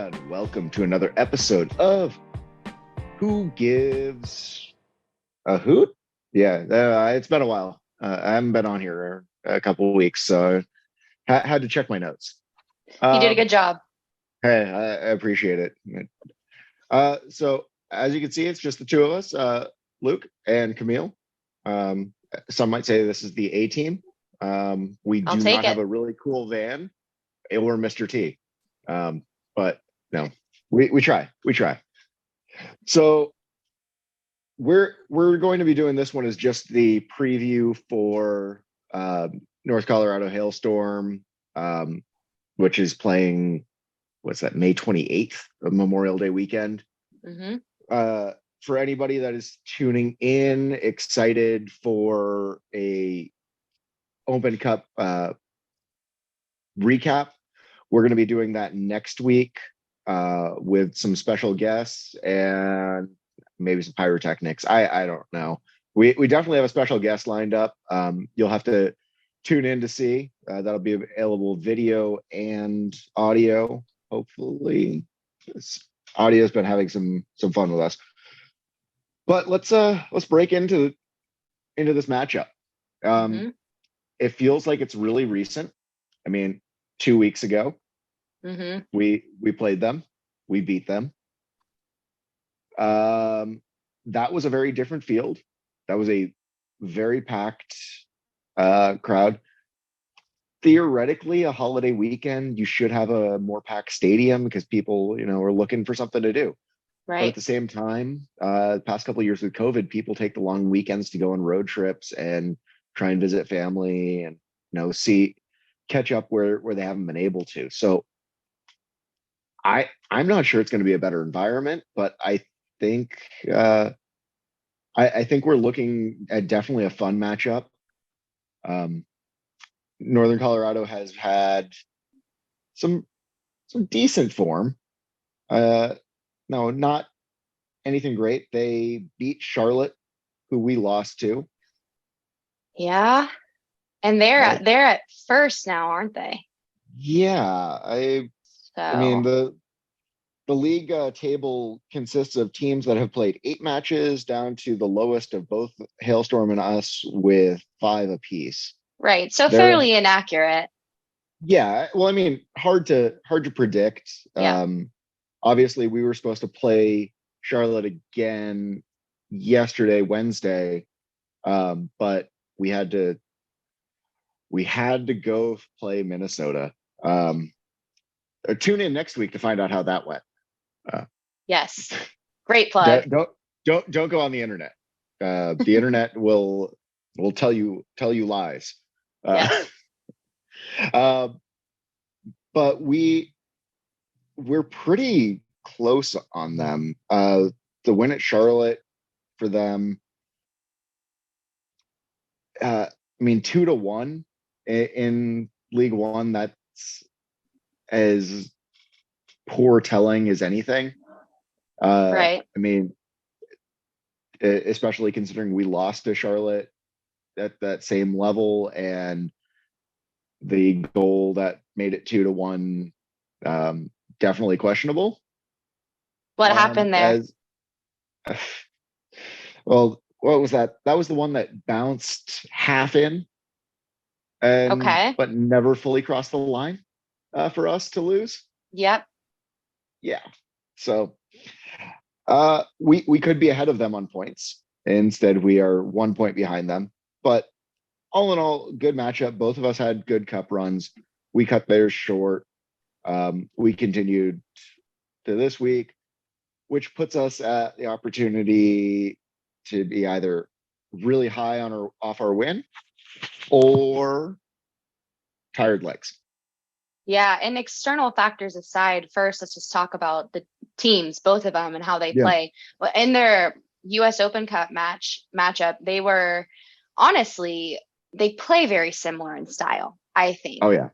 and welcome to another episode of Who Gives a Hoot? Yeah, it's been a while. I haven't been on here a couple of weeks, so had to check my notes. You did a Um, good job. hey, I appreciate it. So as you can see, it's just the two of us, Luke and Camille. Um, some might say this is the A team. We I'll do take not have it. a really cool van or Mr. T. But no, we try. We try. So we're going to be doing this one as just the preview for North Colorado Hailstorm, um, which is playing, what's that, May 28th, Memorial Day weekend. Hmm. Uh, for anybody that is tuning in, excited for a Open Cup recap, we're going to be doing that next week with some special guests and maybe some pyrotechnics. I don't know. We definitely have a special guest lined up. You'll have to tune in to see. That'll be available video and audio. Hopefully, audio's been having some fun with us. But let's break into this matchup. Hmm. It feels like it's really recent. I mean, 2 weeks ago, Hmm. we played them, we beat them. That was a very different field. That was a very packed crowd. Theoretically, a holiday weekend, you should have a more packed stadium because people, are looking for something to do. But at Right. the same time, the past couple of years with COVID, people take the long weekends to go on road trips and try and visit family and see catch up where they haven't been able to. So I'm not sure it's going to be a better environment, but think uh, I think we're looking at definitely a fun matchup. Um, Northern Colorado has had some decent form. Uh, no, not anything great. They beat Charlotte, who we lost to. Yeah. And they're Uh, at, they're at first now, aren't they? yeah, I mean So the league table consists of teams that have played 8 matches down to the lowest of both Hailstorm and us with 5 apiece. right. So They're fairly inaccurate. Yeah, well, I mean, hard to predict. Yeah. Obviously, we were supposed to play Charlotte again yesterday, Wednesday, but we had to go play Minnesota. Um, Tune in next week to find out how that went. Uh, Yes. Great plug. don't go on the internet. The internet will tell you lies. Uh, Yes. uh, but we're pretty close on them. The win at Charlotte for them, I mean, 2-1 in League One. That's as poor telling as anything. Right. I mean, especially considering we lost to Charlotte at that same level, and the goal that made it 2-1, definitely questionable. What happened there? As Well, what was that? That was the one that bounced half in and Okay. but never fully crossed the line for us to lose. Yep. Yeah. So we could be ahead of them on points. Instead, we are 1 point behind them. But all in all, good matchup. Both of us had good cup runs. We cut theirs short. We continued to this week, which puts us at the opportunity to be either really high on our off our win or tired legs. Yeah. And external factors aside, first, let's just talk about the teams, both of them, and how they Yeah. play. Well, in their US Open Cup matchup, they were honestly, they play very similar in style, I think. Oh yeah.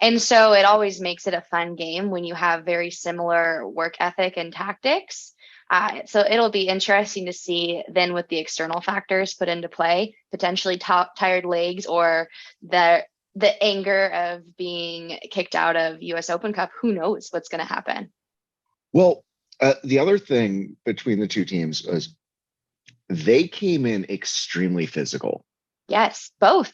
And so it always makes it a fun game when you have very similar work ethic and tactics. So it'll be interesting to see then with the external factors put into play, potentially tired legs or the anger of being kicked out of US Open Cup. Who knows what's going to happen? Well, the other thing between the two teams was they came in extremely physical. Yes, both.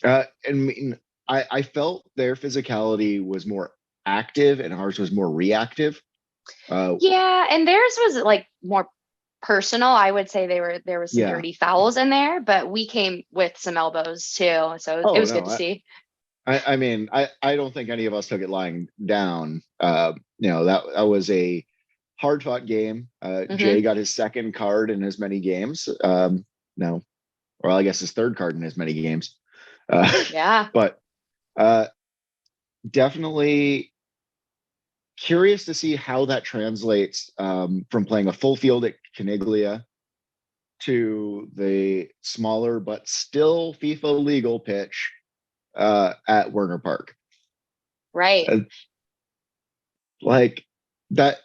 I mean, I felt their physicality was more active and ours was more reactive. Uh, Yeah, and theirs was like more personal. I would say there was some yeah. dirty fouls in there, but we came with some elbows too, so it Oh was good no, to see. I mean, I don't think any of us took it lying down. That was a hard fought game. Jay Hmm. got his second card in as many games. No, well, I guess his third card in as many games. Uh, Yeah. but uh, definitely curious to see how that translates from playing a full field at Caniglia to the smaller but still FIFA legal pitch at Werner Park. Right. Uh, like that,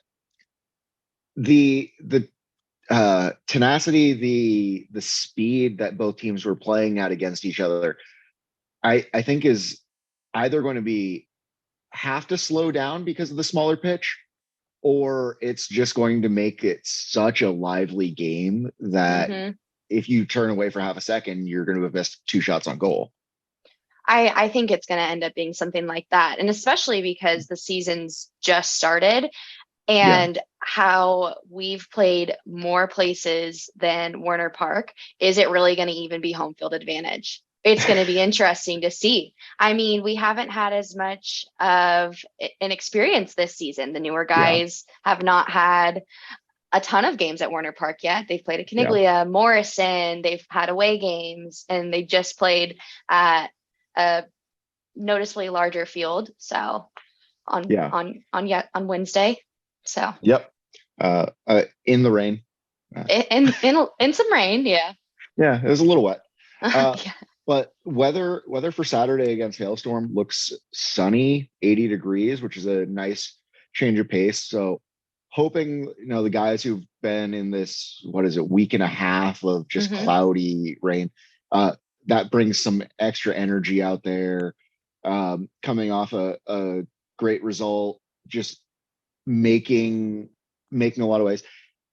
the tenacity, the speed that both teams were playing at against each other, I think is either going to be have to slow down because of the smaller pitch, or it's just going to make it such a lively game that Hmm. if you turn away for half a second, you're going to have missed two shots on goal. I think it's going to end up being something like that. And especially because the season's just started Yeah, and how we've played more places than Werner Park, is it really going to even be home field advantage? It's going to be interesting to see. I mean, we haven't had as much of an experience this season. The newer yeah, guys have not had a ton of games at Werner Park yet. They've played at yeah, Caniglia, Morrison, they've had away games, and they just played at a noticeably larger field. So yeah, on Wednesday. So yep. In the rain. Uh, in some rain, yeah. yeah, it was a little wet. Uh, Yeah. but weather for Saturday against Hailstorm looks sunny, 80 degrees, which is a nice change of pace. So hoping, the guys who've been in this, what is it, week and a half of just Hmm. cloudy rain, uh, that brings some extra energy out there. Coming off a great result, just making making a lot of ways.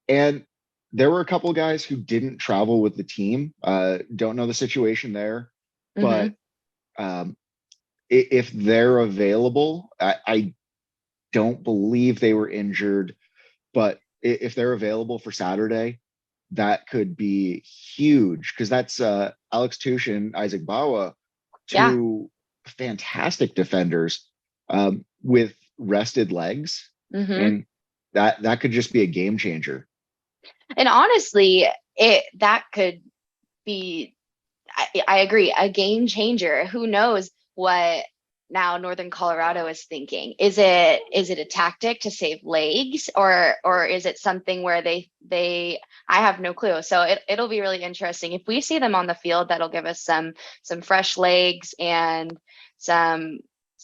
And there were a couple of guys who didn't travel with the team. Don't know the situation there, but Hmm. um, if they're available, I don't believe they were injured, but if they're available for Saturday, that could be huge because that's Alex Tuch and Isaac Bawa, Yeah. two fantastic defenders with rested legs, Hmm. and that could just be a game changer. And honestly, it that could be, I agree, a game changer. Who knows what now Northern Colorado is thinking? Is it a tactic to save legs, or is it something where they I have no clue. So it'll be really interesting. If we see them on the field, that'll give us some fresh legs and some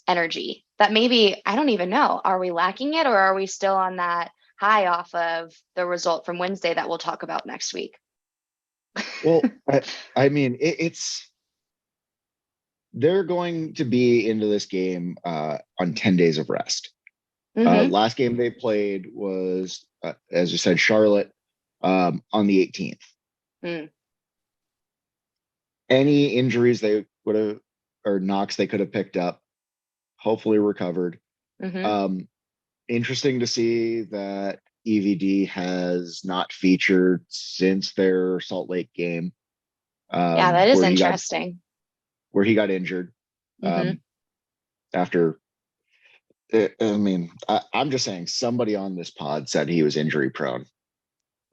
energy that maybe I don't even know. Are we lacking it, or are we still on that high off of the result from Wednesday that we'll talk about next week? Well, I mean, it's they're going to be into this game on 10 days of rest. Hmm. Last game they played was, as you said, Charlotte on the 18th. Mm. Any injuries they would have, or knocks they could have picked up, hopefully recovered. Hmm. Um, Interesting to see that EVD has not featured since their Salt Lake game, Yeah, that is where he got interesting. injured Hmm. um, after I mean, I'm just saying somebody on this pod said he was injury prone.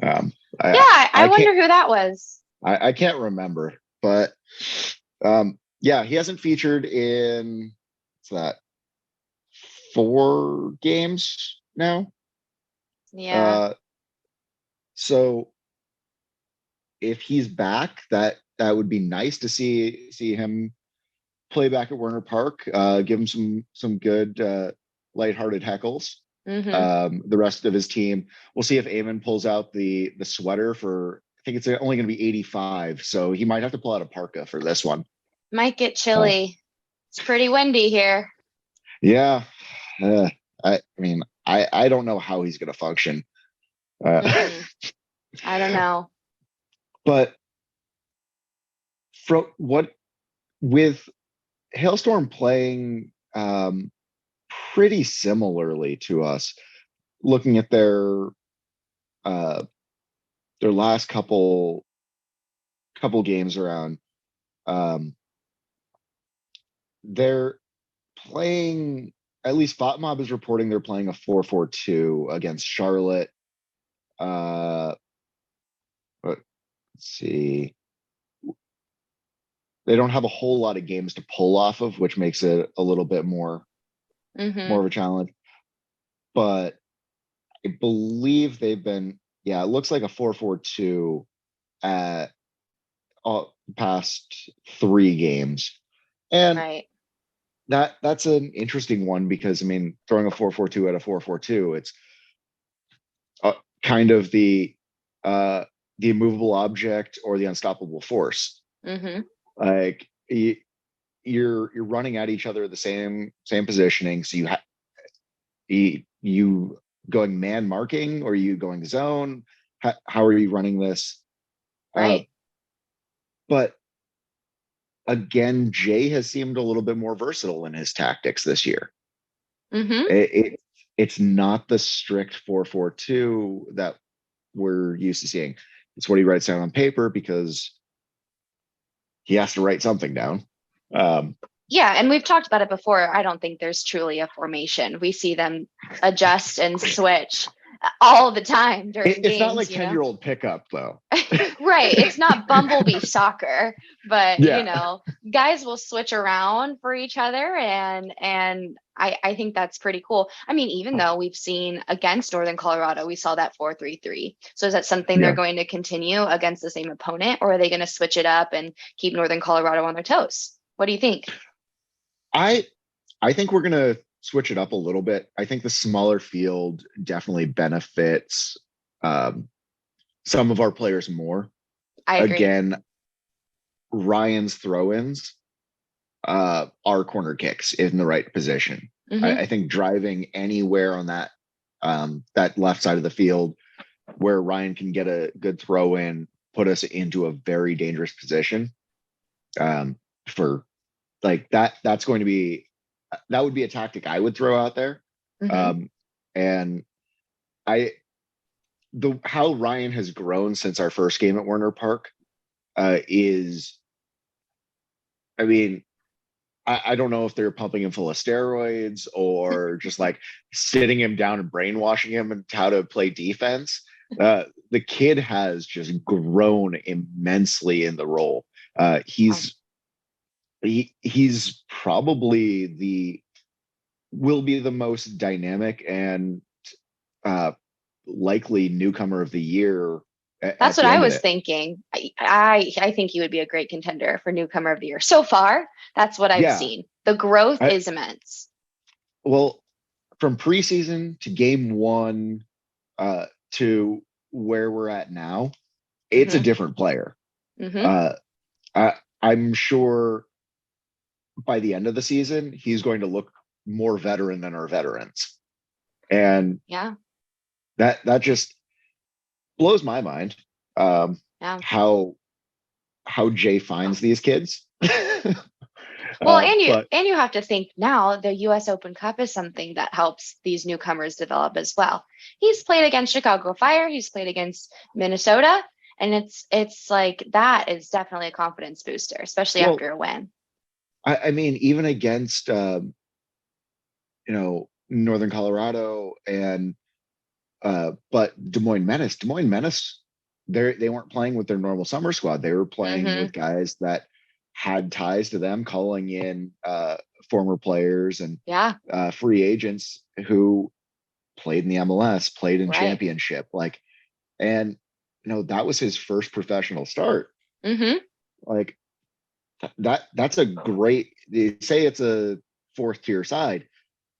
Um, Yeah, I I I can't wonder who that was. I can't remember, but yeah, he hasn't featured in what's that 4 games now. Yeah. Uh, so if he's back, that would be nice to see him play back at Werner Park. Give him some good lighthearted heckles. Hmm. The rest of his team. We'll see if Eamon pulls out the sweater for. I think it's only going to be 85, so he might have to pull out a parka for this one. Might get Uh, chilly. It's pretty windy here. yeah, I mean, I don't know how he's going to function. I don't know. But from what with Hailstorm playing pretty similarly to us, looking at uh, their last couple games around, they're playing. At least FotMob is reporting they're playing a 4-4-2 against Charlotte. Let's see. They don't have a whole lot of games to pull off of, which makes it a little bit more of a challenge. But I believe they've been, it looks like a 4-4-2 at past 3 games. And right. That's an interesting one because, I mean, throwing a 4-4-2 at a 4-4-2, it's kind of the immovable object or the unstoppable force. Like you're running at each other the same positioning. So you going man marking, or are you going zone? How are you running this? Right. But again, Jay has seemed a little bit more versatile in his tactics this year. It's not the strict 4-4-2 that we're used to seeing. It's what he writes down on paper because he has to write something down. Yeah, and we've talked about it before. I don't think there's truly a formation. We see them adjust and switch all the time during games. It's not like 10-year-old pickup, though. Right. It's not Bumblebee soccer, but guys will switch around for each other, and I think that's pretty cool. I mean, even though we've seen against Northern Colorado, we saw that 4-3-3. So is that something they're going to continue against the same opponent, or are they going to switch it up and keep Northern Colorado on their toes? What do you think? I think we're going to switch it up a little bit. I think the smaller field definitely benefits some of our players more. I agree. Again, Ryan's throw-ins are corner kicks in the right position. I think driving anywhere on that left side of the field where Ryan can get a good throw in, put us into a very dangerous position. For like that would be a tactic I would throw out there. And how Ryan has grown since our first game at Werner Park is, I mean, I don't know if they're pumping him full of steroids or just like sitting him down and brainwashing him and how to play defense. The kid has just grown immensely in the role. He's probably will be the most dynamic and likely newcomer of the year. That's what I was thinking. I think he would be a great contender for newcomer of the year. So far, that's what I've seen. The growth is immense. Well, from preseason to game 1 to where we're at now, it's a different player. I'm sure by the end of the season, he's going to look more veteran than our veterans. And that just blows my mind. How Jay finds these kids. Well, and you have to think now the U.S. Open Cup is something that helps these newcomers develop as well. He's played against Chicago Fire. He's played against Minnesota. And it's like that is definitely a confidence booster, especially after a win. I mean, even against, Northern Colorado and, but Des Moines Menace, they weren't playing with their normal summer squad. They were playing with guys that had ties to them, calling in former players and free agents who played in the MLS, played in championship, and that was his first professional start. Like that's a great. They say it's a 4th tier side,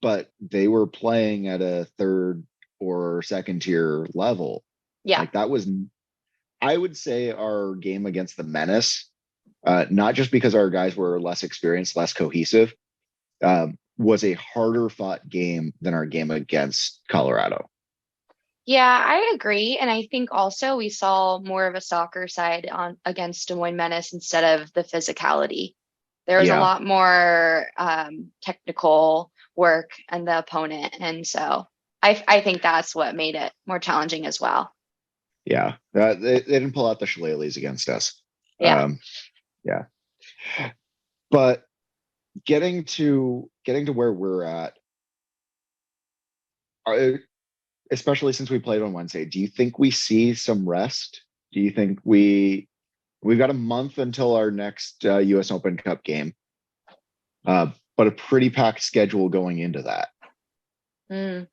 but they were playing at a 3rd or 2nd tier level. Like that was, I would say, our game against the Menace. Not just because our guys were less experienced, less cohesive, was a harder fought game than our game against Colorado. Yeah, I agree. And I think also we saw more of a soccer side on against Des Moines Menace instead of the physicality. There was a Yeah, lot more technical work and the opponent. And so I think that's what made it more challenging as well. yeah. They didn't pull out the shillelaghs against us. Yeah. Yeah, but getting to where we're at, are, especially since we played on Wednesday, do you think we see some rest? Do you think we've got a month until our next U.S. Open Cup game, but a pretty packed schedule going into that? Mm.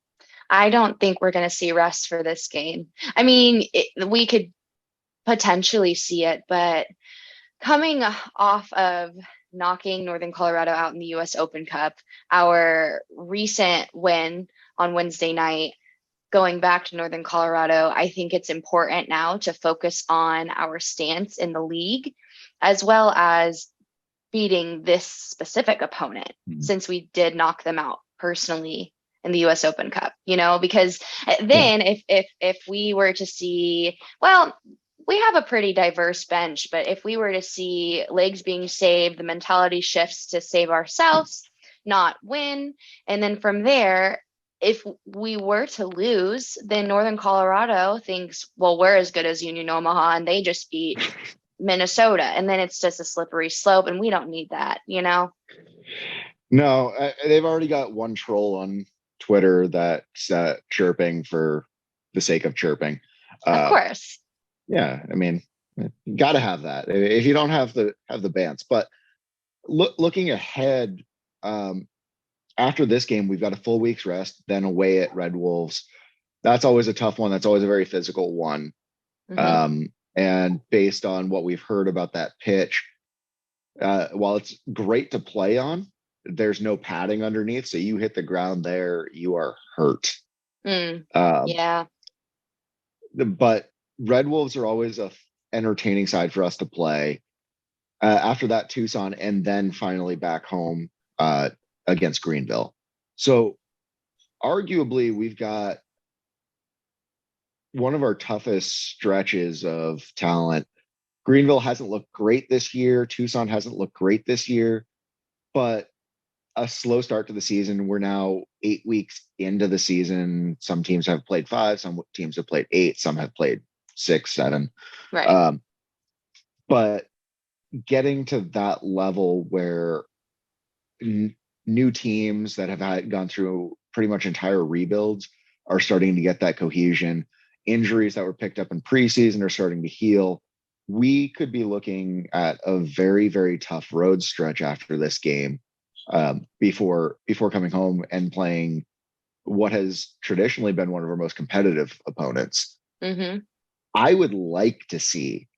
I don't think we're going to see rest for this game. I mean, we could potentially see it, but coming off of knocking Northern Colorado out in the US Open Cup, our recent win on Wednesday night, going back to Northern Colorado, I think it's important now to focus on our stance in the league as well as beating this specific opponent Mhm. since we did knock them out personally in the US Open Cup, because Yeah. then if we were to see, well, we have a pretty diverse bench, but if we were to see legs being saved, the mentality shifts to save ourselves, not win. And then from there, if we were to lose, then Northern Colorado thinks, well, we're as good as Union Omaha, and they just beat Minnesota. And then it's just a slippery slope, and we don't need that. No, they've already got one troll on Twitter that's chirping for the sake of chirping. Of Uh, course. yeah, I mean, you got to have that if you don't have the bans. But looking ahead, um, after this game, we've got a full week's rest, then away at Red Wolves. That's always a tough one. That's always a very physical one. Hmm. And based on what we've heard about that pitch, while it's great to play on, there's no padding underneath. So you hit the ground there, you are hurt. Mm. Um, Yeah. but Red Wolves are always a entertaining side for us to play. After that, Tucson, and then finally back home uh, against Greenville. So arguably, we've got one of our toughest stretches of talent. Greenville hasn't looked great this year. Tucson hasn't looked great this year, but a slow start to the season. We're now 8 weeks into the season. Some teams have played five, some teams have played eight, some have played six, seven. Right. Um, but getting to that level where new teams that have gone through pretty much entire rebuilds are starting to get that cohesion. Injuries that were picked up in preseason are starting to heal. We could be looking at a very, very tough road stretch after this game, before coming home and playing what has traditionally been one of our most competitive opponents. Hmm. I would like to see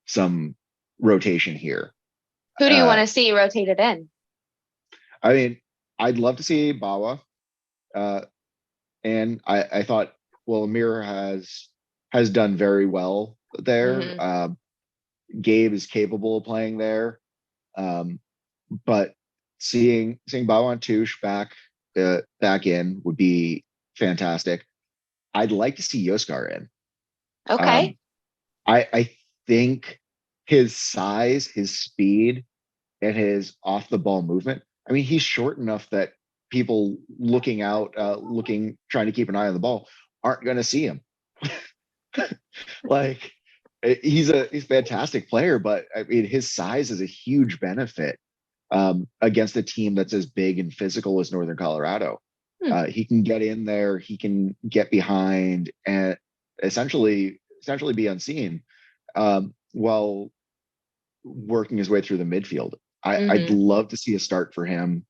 some rotation here. Who do you want Uh, to see rotated in? I mean, I'd love to see Bawa. Uh, and I thought, well, Amir has done very well there. Hmm. Gabe is capable of playing there, um, but seeing Bawa and Touche back in would be fantastic. I'd like to see Yoskar in. Okay. Um, I think his size, his speed, and his off the ball movement. I mean, he's short enough that people looking out, trying to keep an eye on the ball, aren't going to see him. Like he's a fantastic player, but I mean, his size is a huge benefit against a team that's as big and physical as Northern Colorado. Hmm. He can get in there, he can get behind, and essentially be unseen while working his way through the midfield. I'd Hmm. love to see a start for him.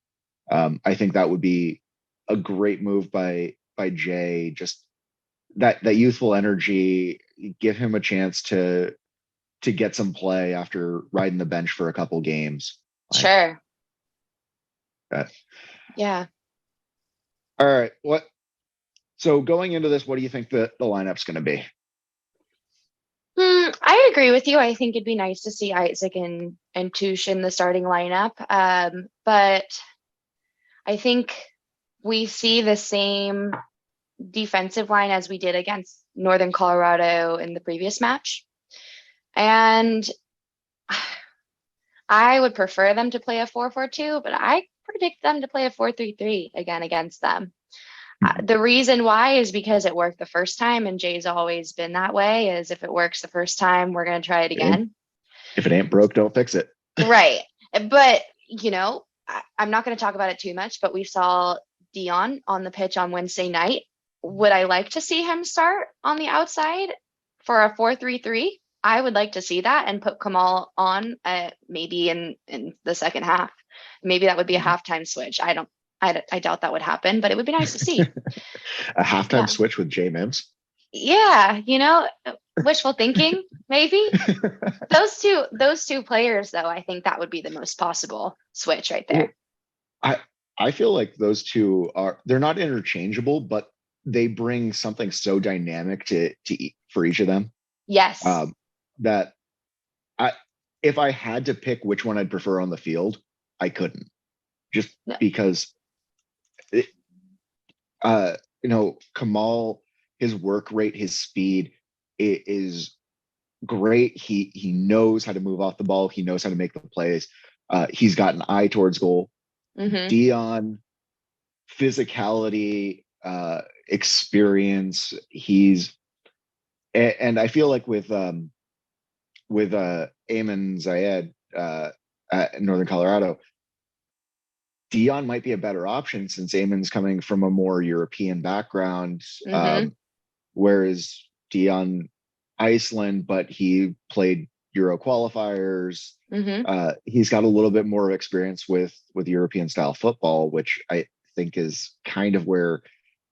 I think that would be a great move by Jay. Just that youthful energy, give him a chance to get some play after riding the bench for a couple games. Like Sure. that. Yeah. All right. So going into this, what do you think the lineup's going to be? I agree with you. I think it'd be nice to see Isaac and Touche in the starting lineup. But I think we see the same defensive line as we did against Northern Colorado in the previous match. And I would prefer them to play a 4-4-2, but I predict them to play a 4-3-3 again against them. The reason why is because it worked the first time, and Jay's always been that way, is if it works the first time, we're going to try it again. If it ain't broke, don't fix it. Right. But, I'm not going to talk about it too much, but we saw Dion on the pitch on Wednesday night. Would I like to see him start on the outside for a 4-3-3? I would like to see that and put Camille on maybe in the second half. Maybe that would be a halftime switch. I doubt that would happen, but it would be nice to see. A halftime switch with J Mims. Yeah, wishful thinking, maybe. Those two players, though, I think that would be the most possible switch right there. I feel like those two they're not interchangeable, but they bring something so dynamic for each of them. Yes. That if I had to pick which one I'd prefer on the field, I couldn't, just because Camille, his work rate, his speed is great. He knows how to move off the ball. He knows how to make the plays. He's got an eye towards goal. Mm-hmm. Dion, physicality, experience. And I feel like with Ayman Zayed at Northern Colorado, Dion might be a better option since Ayman's coming from a more European background, whereas Dion Iceland, but he played Euro qualifiers. He's got a little bit more experience with European style football, which I think is kind of where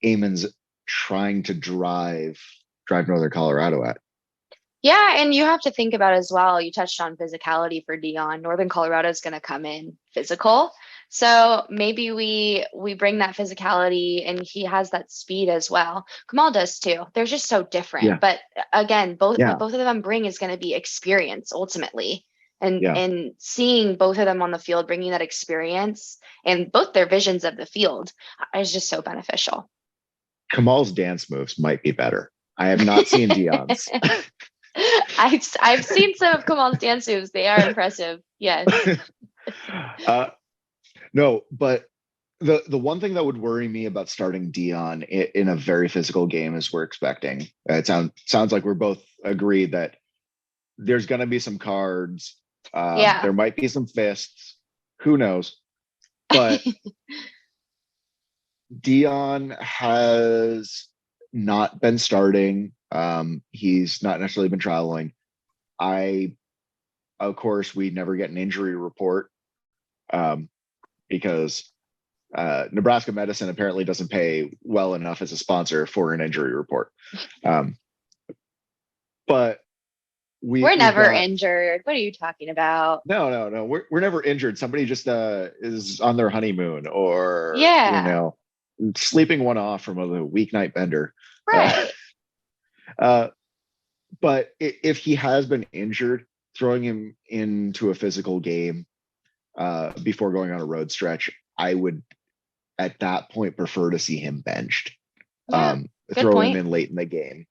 Ayman's trying to drive Northern Colorado at. Yeah, and you have to think about as well, you touched on physicality for Dion. Northern Colorado is going to come in physical. So maybe we bring that physicality, and he has that speed as well. Camille does too. They're just so different. Yeah. But again, what both of them bring is going to be experience ultimately. And seeing both of them on the field, bringing that experience and both their visions of the field is just so beneficial. Camille's dance moves might be better. I have not seen Dion's. I've seen some of Camille's dance moves. They are impressive. Yes. No, but the one thing that would worry me about starting Dion in a very physical game as we're expecting, it sounds like we're both agreed that there's going to be some cards. There might be some fists. Who knows? But Dion has not been starting. He's not necessarily been traveling. Of course, we never get an injury report because Nebraska Medicine apparently doesn't pay well enough as a sponsor for an injury report. But we're never injured. What are you talking about? No. We're never injured. Somebody just is on their honeymoon or sleeping one off from a weeknight bender. Right. But if he has been injured, throwing him into a physical game before going on a road stretch, I would at that point prefer to see him benched. Throw him in late in the game.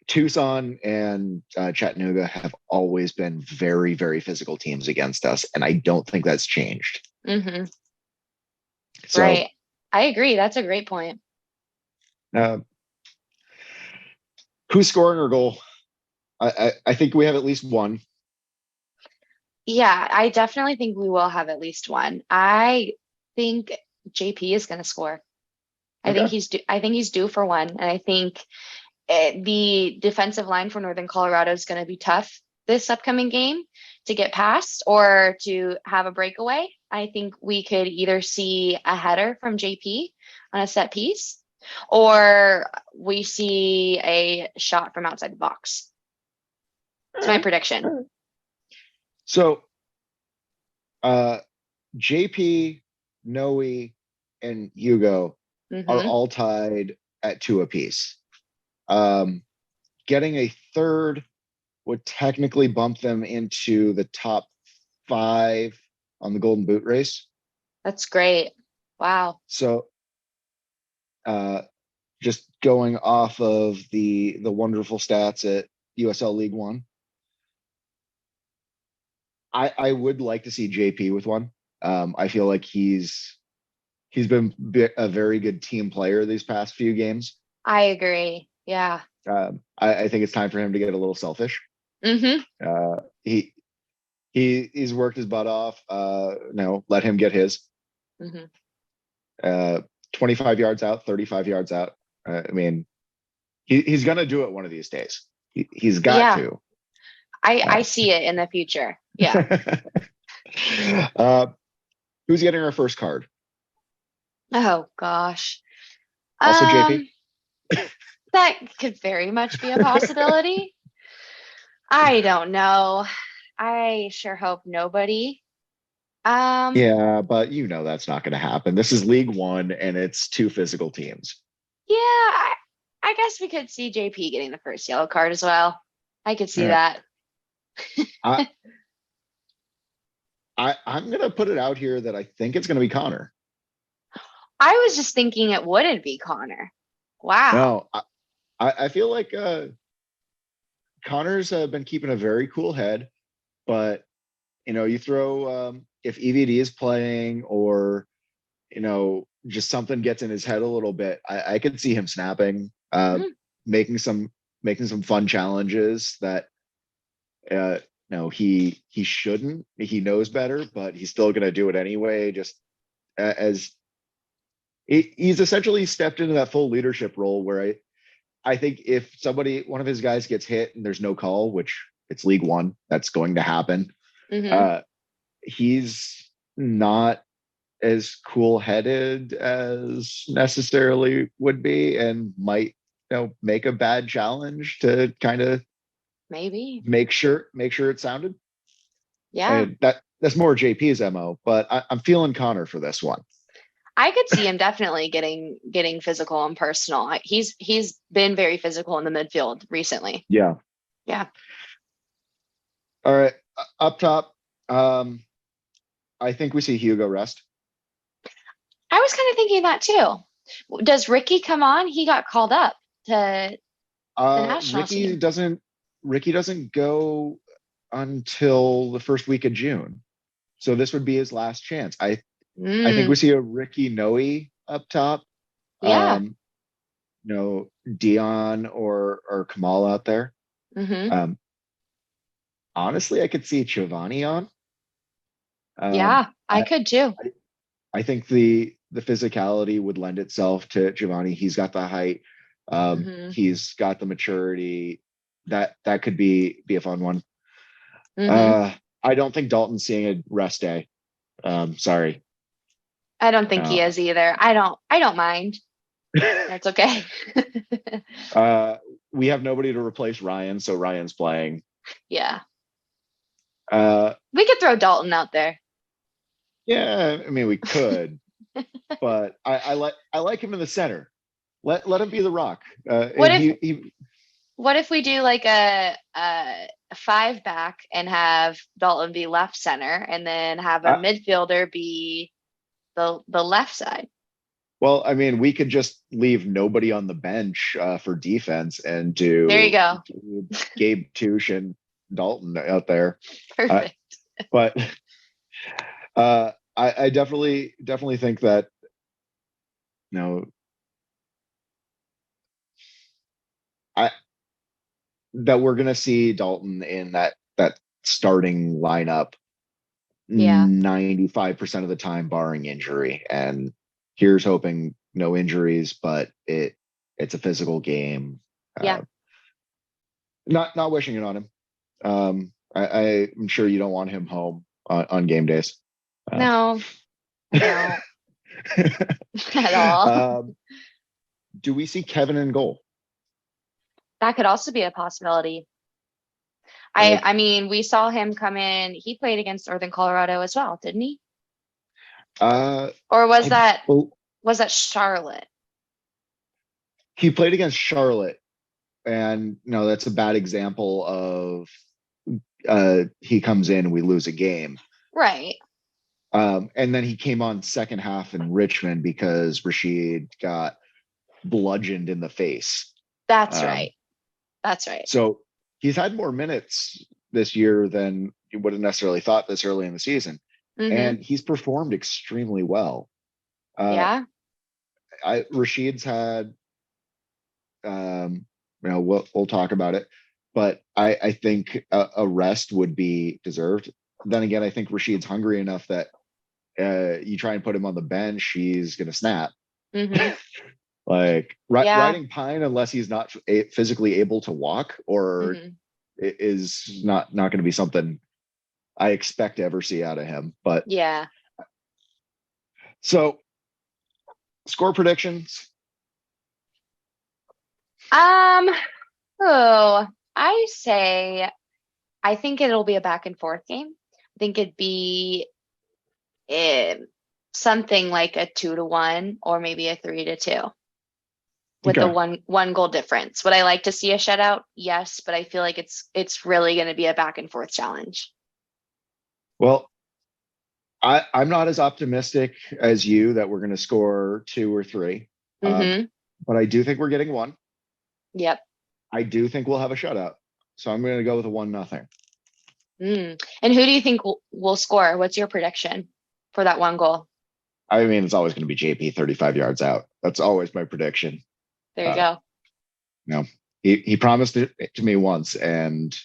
Tucson and Chattanooga have always been very, very physical teams against us, and I don't think that's changed. So, right. I agree. That's a great point. Who's scoring our goal? I think we have at least one. Yeah, I definitely think we will have at least one. I think JP is going to score. I think he's due for one, and I think the defensive line for Northern Colorado is going to be tough this upcoming game to get past or to have a breakaway. I think we could either see a header from JP on a set piece, or we see a shot from outside the box. That's my prediction. So, JP, Noe, and Hugo are all tied at 2 apiece. Getting a third would technically bump them into the top 5 on the Golden Boot race. That's great. Wow. So uh, just going off of the wonderful stats at USL League One, I would like to see JP with one. I feel like he's been a very good team player these past few games. I agree. Yeah. I think it's time for him to get a little selfish. Mm-hmm. He's worked his butt off. No, let him get his. Mm-hmm. 25 yards out, 35 yards out. I mean, he's gonna do it one of these days. He's got Yeah. to. I see it in the future. Yeah. uh, who's getting our first card? Oh gosh. Also JP. That could very much be a possibility. I don't know. I sure hope nobody. Yeah, but you know that's not going to happen. This is League One, and it's two physical teams. Yeah, I guess we could see JP getting the first yellow card as well. I could see All right. that. I'm going to put it out here that I think it's going to be Connor. I was just thinking it wouldn't be Connor. Wow. No, I feel like Connor's been keeping a very cool head, but you throw if EVD is playing or just something gets in his head a little bit, I could see him snapping, making some fun challenges that no, he shouldn't. He knows better, but he's still going to do it anyway. Just as he's essentially stepped into that full leadership role where I think if one of his guys gets hit and there's no call, which it's League One, that's going to happen. Mm-hmm. He's not as cool headed as necessarily would be and might make a bad challenge to kind of Maybe. make sure it sounded. Yeah. And that's more JP's MO, but I'm feeling Connor for this one. I could see him definitely getting physical and personal. He's been very physical in the midfield recently. Yeah. Yeah. All right. Up top, I think we see Hugo rest. I was kind of thinking that too. Does Ricky come on? He got called up to the national team. Ricky doesn't go until the first week of June. So this would be his last chance. I think we see a Ricky Noe up top. Yeah. Dion or Kamal out there. Mm-hmm. Honestly, I could see Giovanni on. Yeah, I could too. I think the physicality would lend itself to Giovanni. He's got the height. He's got the maturity. That could be a fun one. I don't think Dalton's seeing a rest day. Sorry. I don't think he is either. I don't mind. That's okay. We have nobody to replace Ryan, so Ryan's playing. Yeah. We could throw Dalton out there. Yeah, I mean we could, but I like him in the center. Let him be the rock. What if we do like a 5-back and have Dalton be left center, and then have a midfielder be the left side? Well, I mean, we could just leave nobody on the bench for defense and do. There you go. Gabe Touche and Dalton out there. Perfect. But I definitely think that that we're gonna see Dalton in that starting lineup 95% of the time, barring injury. And here's hoping no injuries, but it's a physical game. Not wishing it on him. I'm sure you don't want him home on game days. No, at all. Do we see Kevin in goal? That could also be a possibility. I mean, we saw him come in. He played against Northern Colorado as well, didn't he? Or was that Charlotte? He played against Charlotte, and that's a bad example of he comes in, we lose a game. Right. And then he came on second half in Richmond because Rashid got bludgeoned in the face. That's Um, right. That's right. so he's had more minutes this year than you would have necessarily thought this early in the season. Mm-hmm. And he's performed extremely well. Uh, Yeah. Rashid's had, we'll talk about it, but I think a rest would be deserved. Then again, I think Rashid's hungry enough that you try and put him on the bench, he's going to snap. Mm-hmm. Like Yeah. riding Pine, unless he's not physically able to walk, or Mm-hmm. is not going to be something I expect to ever see out of him. But Yeah. so score predictions. Um, oh, I say I think it'll be a back and forth game. I think it'd be eh, something like a 2-1 or maybe a 3-2 with the Okay. one goal difference. Would I like to see a shutout? Yes, but I feel like it's really going to be a back and forth challenge. Well, I'm not as optimistic as you that we're going to score two or three, Mm-hmm. but I do think we're getting one. Yep. I do think we'll have a shutout, so I'm going to go with a 1-0. And who do you think will score? What's your prediction for that one goal? I mean, it's always going to be JP 35 yards out. That's always my prediction. There you Uh, go. you know, he promised it to me once, and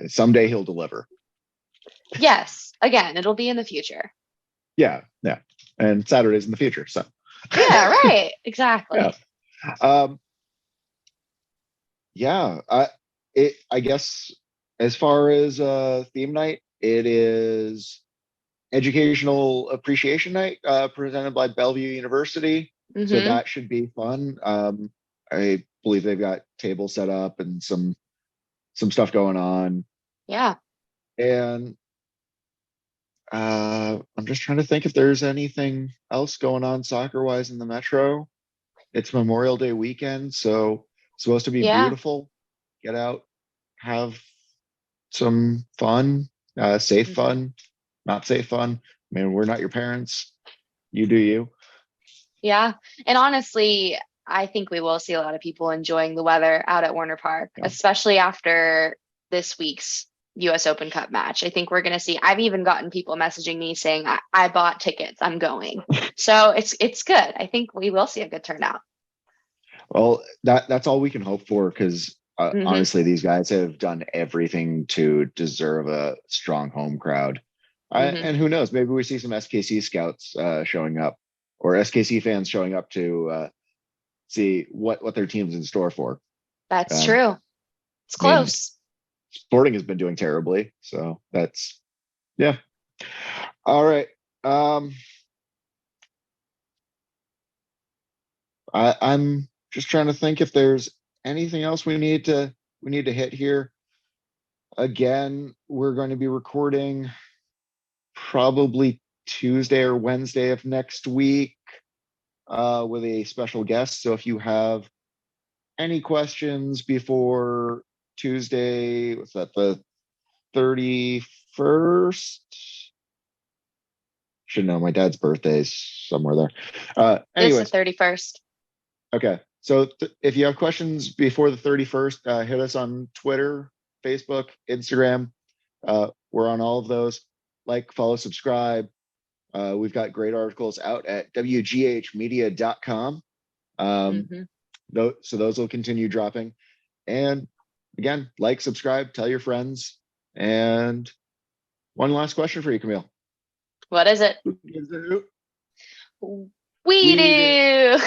someday he'll deliver. Yes. Again, it'll be in the future. Yeah, yeah. And Saturday's in the future, so Yeah, right. yeah. Exactly. Um, yeah, I guess as far as theme night, it is educational appreciation night presented by Bellevue University. So Mm-hmm. that should be fun. I believe they've got tables set up and some stuff going on. Yeah. And I'm just trying to think if there's anything else going on soccer wise in the metro. It's Memorial Day weekend, so it's supposed to be Yeah. beautiful. Get out, have some fun, safe Mm-hmm. fun, not safe fun. I mean, we're not your parents. You do you. Yeah. And honestly, I think we will see a lot of people enjoying the weather out at Werner Park, Yeah. especially after this week's US Open Cup match. I think we're going to see, I've even gotten people messaging me saying, I bought tickets, I'm going. So it's good. I think we will see a good turnout. Well, that's all we can hope for because Hmm. honestly, these guys have done everything to deserve a strong home crowd. Hmm. And who knows? Maybe we see some SKC scouts showing up or SKC fans showing up to see what their team's in store for. That's Um, true. It's I mean, close. Sporting has been doing terribly, so that's yeah. All right. Um, I'm just trying to think if there's anything else we need to hit here. Again, we're going to be recording probably Tuesday or Wednesday of next week with a special guest. So if you have any questions before Tuesday, what's that, the 31st? Should know my dad's birthday is somewhere there. It's the Anyways, 31st. okay. So if you have questions before the 31st, hit us on Twitter, Facebook, Instagram. We're on all of those. Like, follow, subscribe. We've got great articles out at wghmedia.com. Hmm. So those will continue dropping. And again, like, subscribe, tell your friends. And one last question for you, Camille. What is it? Who gives a hoot? We We do. do.